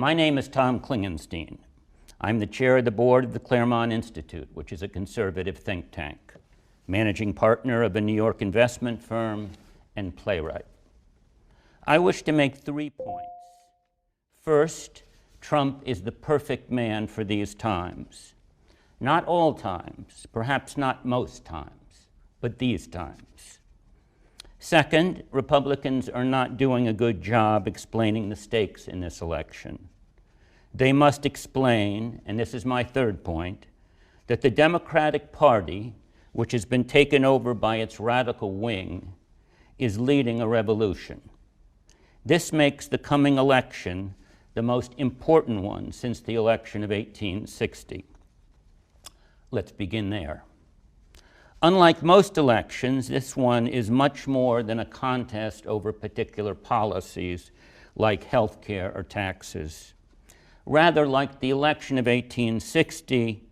My name is Tom Klingenstein. I'm the chair of the board of the Claremont Institute, which is a conservative think tank, managing partner of a New York investment firm, and playwright. I wish to make 3 points. First, Trump is the perfect man for these times. Not all times, perhaps not most times, but these times. Second, Republicans are not doing a good job explaining the stakes in this election. They must explain, and this is my third point, that the Democratic Party, which has been taken over by its radical wing, is leading a revolution. This makes the coming election the most important one since the election of 1860. Let's begin there. Unlike most elections, this one is much more than a contest over particular policies like health care or taxes. Rather, like the election of 1860,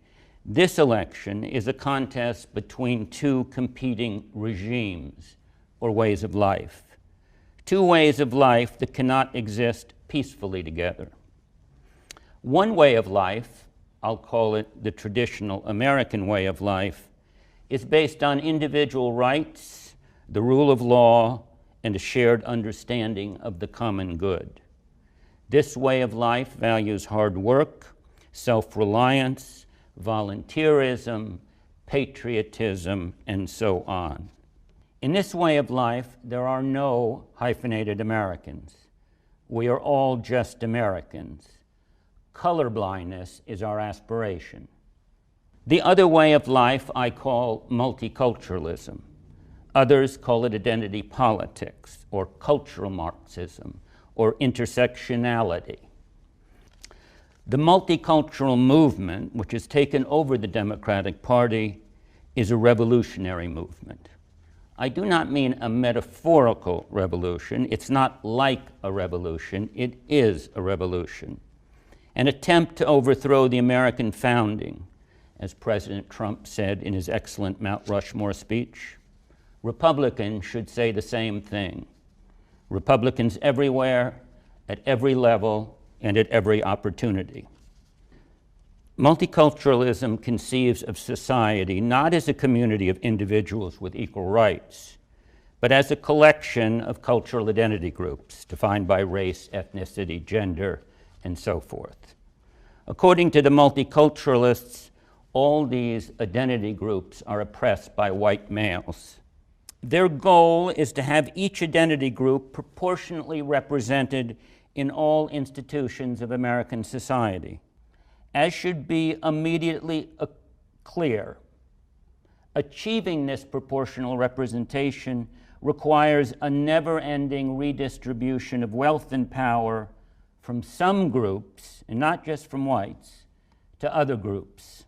this election is a contest between two competing regimes or ways of life. Two ways of life that cannot exist peacefully together. One way of life, I'll call it the traditional American way of life, is based on individual rights, the rule of law, and a shared understanding of the common good. This way of life values hard work, self-reliance, volunteerism, patriotism, and so on. In this way of life, there are no hyphenated Americans. We are all just Americans. Colorblindness is our aspiration. The other way of life I call multiculturalism. Others call it identity politics, or cultural Marxism, or intersectionality. The multicultural movement, which has taken over the Democratic Party, is a revolutionary movement. I do not mean a metaphorical revolution. It's not like a revolution. It is a revolution. An attempt to overthrow the American founding, as President Trump said in his excellent Mount Rushmore speech. Republicans should say the same thing. Republicans everywhere, at every level, and at every opportunity. Multiculturalism conceives of society not as a community of individuals with equal rights, but as a collection of cultural identity groups defined by race, ethnicity, gender, and so forth. According to the multiculturalists, all these identity groups are oppressed by white males. Their goal is to have each identity group proportionately represented in all institutions of American society. As should be immediately clear, achieving this proportional representation requires a never-ending redistribution of wealth and power from some groups, and not just from whites, to other groups.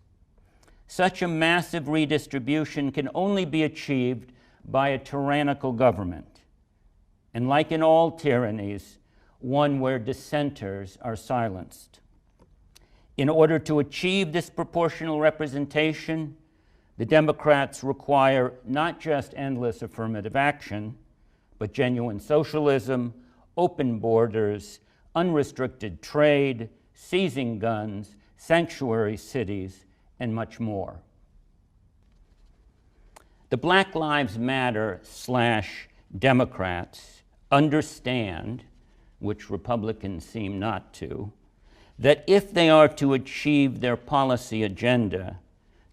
Such a massive redistribution can only be achieved by a tyrannical government, and like in all tyrannies, one where dissenters are silenced. In order to achieve this proportional representation, the Democrats require not just endless affirmative action, but genuine socialism, open borders, unrestricted trade, seizing guns, sanctuary cities, and much more. The Black Lives Matter / Democrats understand, which Republicans seem not to, that if they are to achieve their policy agenda,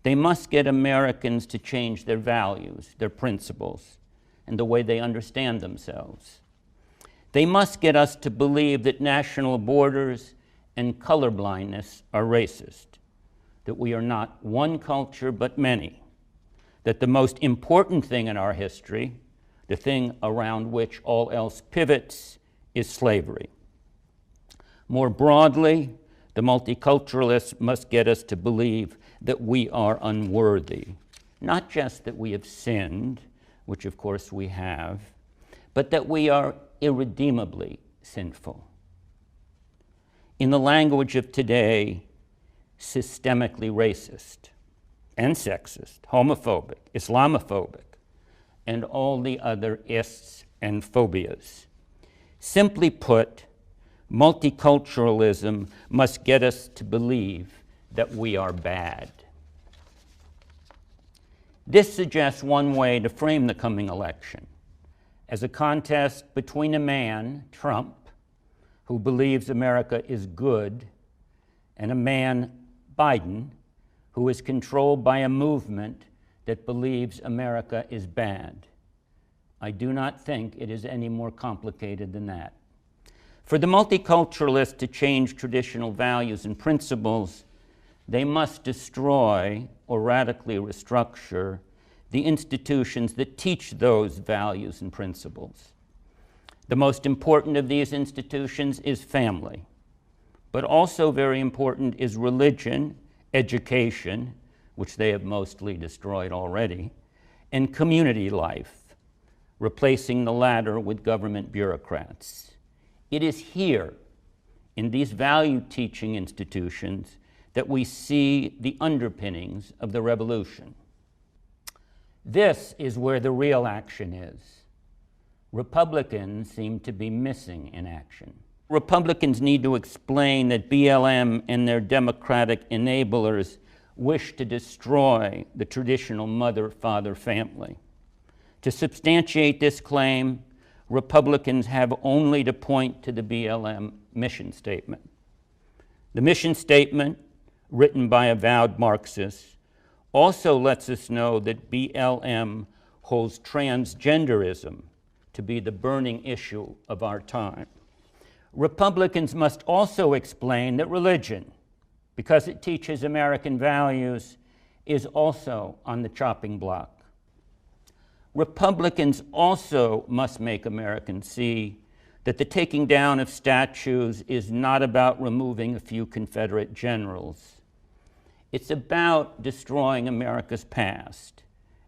they must get Americans to change their values, their principles, and the way they understand themselves. They must get us to believe that national borders and colorblindness are racist, that we are not one culture but many, that the most important thing in our history, the thing around which all else pivots, is slavery. More broadly, the multiculturalists must get us to believe that we are unworthy, not just that we have sinned, which of course we have, but that we are irredeemably sinful. In the language of today, systemically racist and sexist, homophobic, Islamophobic, and all the other ists and phobias. Simply put, Multiculturalism must get us to believe that we are bad. This suggests one way to frame the coming election as a contest between a man, Trump, who believes America is good, and a man, Biden, who is controlled by a movement that believes America is bad. I do not think it is any more complicated than that. For the multiculturalists to change traditional values and principles, they must destroy or radically restructure the institutions that teach those values and principles. The most important of these institutions is family, but also very important is religion, education, which they have mostly destroyed already, and community life, replacing the latter with government bureaucrats. It is here, in these value-teaching institutions, that we see the underpinnings of the revolution. This is where the real action is. Republicans seem to be missing in action. Republicans need to explain that BLM and their Democratic enablers wish to destroy the traditional mother-father family. To substantiate this claim, Republicans have only to point to the BLM mission statement. The mission statement, written by avowed Marxists, also lets us know that BLM holds transgenderism to be the burning issue of our time. Republicans must also explain that religion, because it teaches American values, is also on the chopping block. Republicans also must make Americans see that the taking down of statues is not about removing a few Confederate generals. It's about destroying America's past,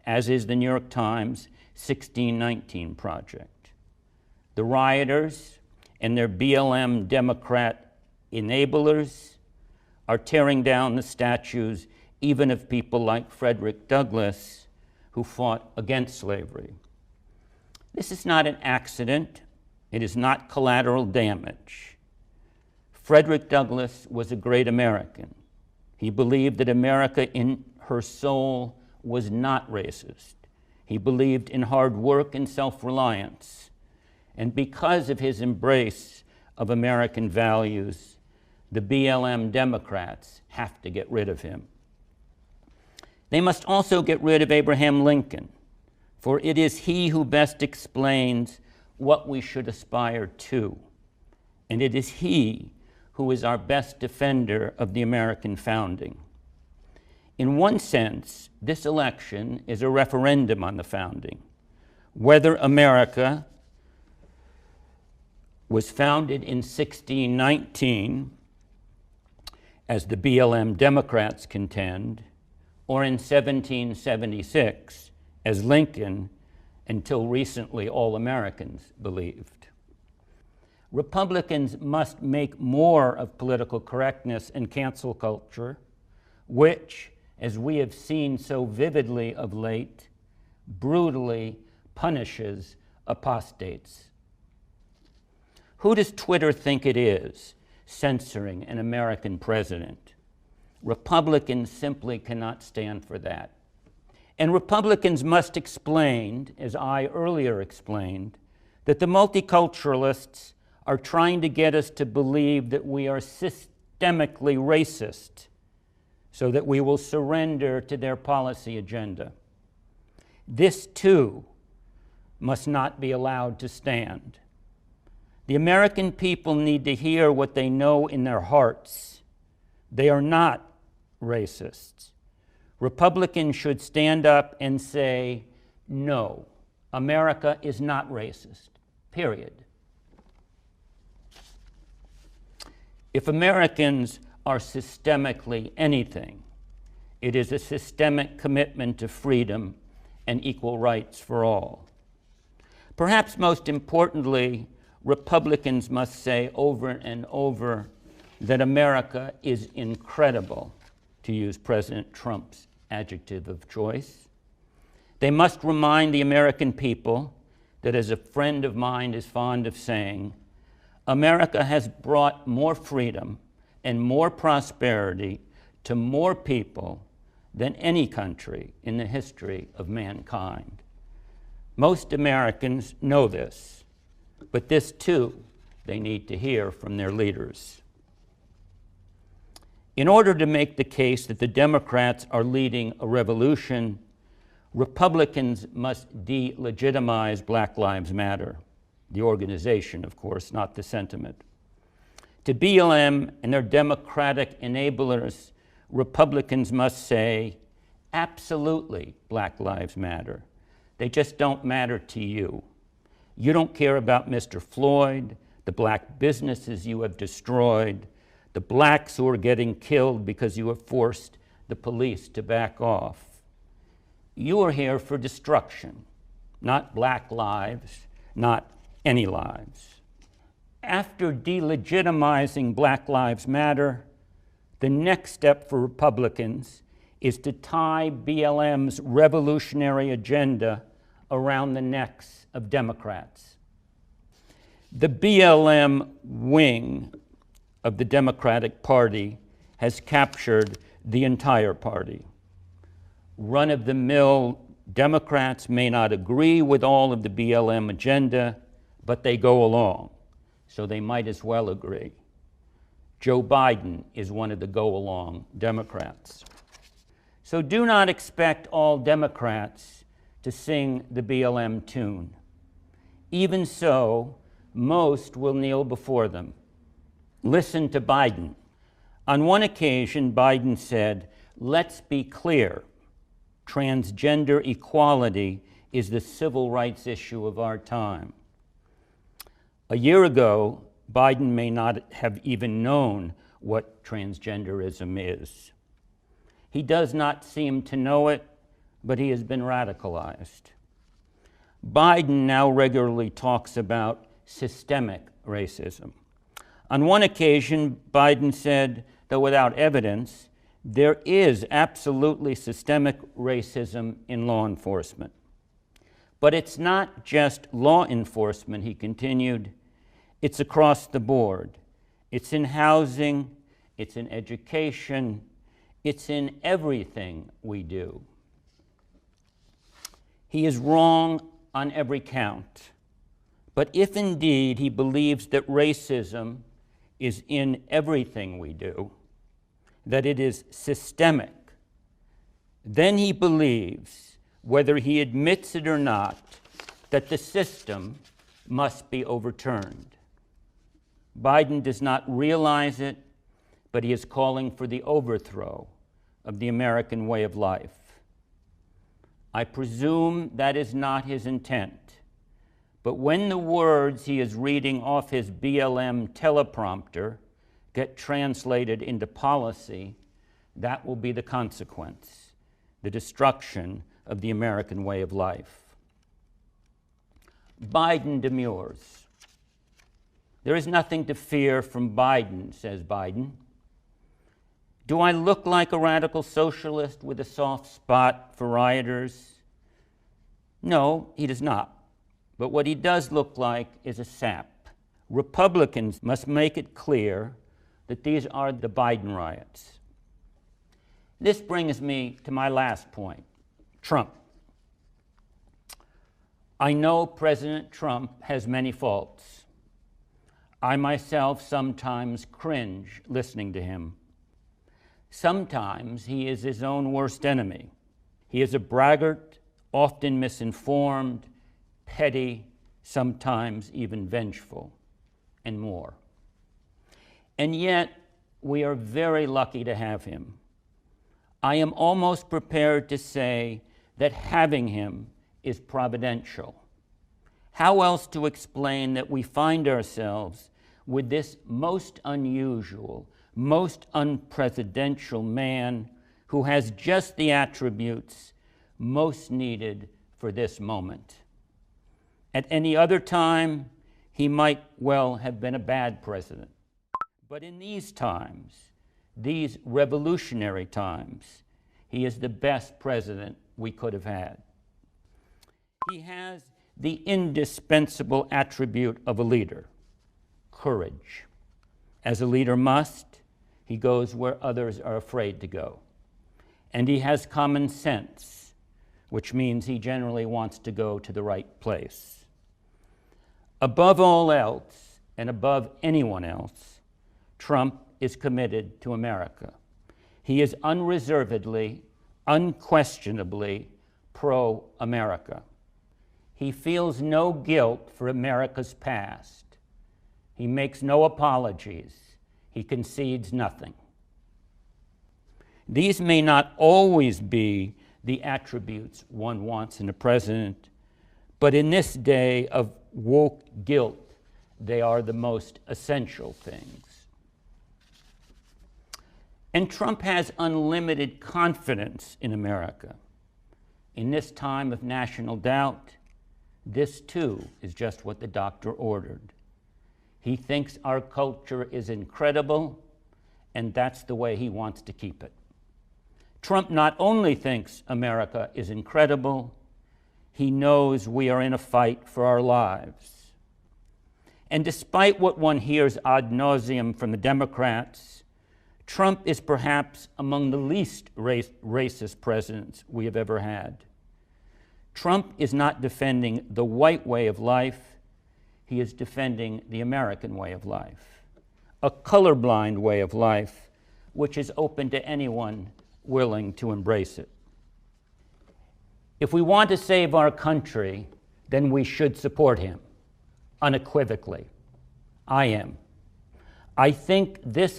as is the New York Times 1619 Project. The rioters and their BLM Democrat enablers are tearing down the statues even of people like Frederick Douglass, who fought against slavery. This is not an accident. It is not collateral damage. Frederick Douglass was a great American. He believed that America in her soul was not racist. He believed in hard work and self-reliance. And because of his embrace of American values, the BLM Democrats have to get rid of him. They must also get rid of Abraham Lincoln, for it is he who best explains what we should aspire to, and it is he who is our best defender of the American founding. In one sense, this election is a referendum on the founding, whether America was founded in 1619, as the BLM Democrats contend, or in 1776, as Lincoln, until recently, all Americans believed. Republicans must make more of political correctness and cancel culture, which, as we have seen so vividly of late, brutally punishes apostates. Who does Twitter think it is censoring an American president? Republicans simply cannot stand for that. And Republicans must explain, as I earlier explained, that the multiculturalists are trying to get us to believe that we are systemically racist so that we will surrender to their policy agenda. This, too, must not be allowed to stand. The American people need to hear what they know in their hearts. They are not racists. Republicans should stand up and say, no, America is not racist, period. If Americans are systemically anything, it is a systemic commitment to freedom and equal rights for all. Perhaps most importantly, Republicans must say over and over that America is incredible, to use President Trump's adjective of choice. They must remind the American people that, as a friend of mine is fond of saying, America has brought more freedom and more prosperity to more people than any country in the history of mankind. Most Americans know this, but this too they need to hear from their leaders. In order to make the case that the Democrats are leading a revolution, Republicans must delegitimize Black Lives Matter. The organization, of course, not the sentiment. To BLM and their Democratic enablers, Republicans must say, absolutely, Black Lives Matter. They just don't matter to you. You don't care about Mr. Floyd, the black businesses you have destroyed, the blacks who are getting killed because you have forced the police to back off. You are here for destruction, not black lives, not any lives. After delegitimizing Black Lives Matter, the next step for Republicans is to tie BLM's revolutionary agenda around the necks of Democrats. The BLM wing of the Democratic Party has captured the entire party. Run-of-the-mill Democrats may not agree with all of the BLM agenda, but they go along, so they might as well agree. Joe Biden is one of the go-along Democrats. So do not expect all Democrats to sing the BLM tune. Even so, most will kneel before them. Listen to Biden. On one occasion, Biden said, "Let's be clear, transgender equality is the civil rights issue of our time." A year ago, Biden may not have even known what transgenderism is. He does not seem to know it, but he has been radicalized. Biden now regularly talks about systemic racism. On one occasion, Biden said, though without evidence, there is absolutely systemic racism in law enforcement. But it's not just law enforcement, he continued, it's across the board. It's in housing, it's in education, it's in everything we do. He is wrong on every count. But if indeed he believes that racism is in everything we do, that it is systemic, then he believes, whether he admits it or not, that the system must be overturned. Biden does not realize it, but he is calling for the overthrow of the American way of life. I presume that is not his intent, but when the words he is reading off his BLM teleprompter get translated into policy, that will be the consequence, the destruction of the American way of life. Biden demurs. There is nothing to fear from Biden, says Biden. Do I look like a radical socialist with a soft spot for rioters? No, he does not. But what he does look like is a sap. Republicans must make it clear that these are the Biden riots. This brings me to my last point, Trump. I know President Trump has many faults. I myself sometimes cringe listening to him. Sometimes he is his own worst enemy. He is a braggart, often misinformed, petty, sometimes even vengeful, and more. And yet, we are very lucky to have him. I am almost prepared to say that having him is providential. How else to explain that we find ourselves with this most unusual, most unpresidential man who has just the attributes most needed for this moment? At any other time, he might well have been a bad president. But in these times, these revolutionary times, he is the best president we could have had. He has the indispensable attribute of a leader: courage. As a leader must, he goes where others are afraid to go. And he has common sense, which means he generally wants to go to the right place. Above all else, and above anyone else, Trump is committed to America. He is unreservedly, unquestionably pro-America. He feels no guilt for America's past. He makes no apologies. He concedes nothing. These may not always be the attributes one wants in a president, but in this day of woke guilt, they are the most essential things. And Trump has unlimited confidence in America. In this time of national doubt, this too is just what the doctor ordered. He thinks our culture is incredible, and that's the way he wants to keep it. Trump not only thinks America is incredible, he knows we are in a fight for our lives. And despite what one hears ad nauseum from the Democrats, Trump is perhaps among the least racist presidents we have ever had. Trump is not defending the white way of life, he is defending the American way of life, a colorblind way of life which is open to anyone willing to embrace it. If we want to save our country, then we should support him, unequivocally. I am. I think this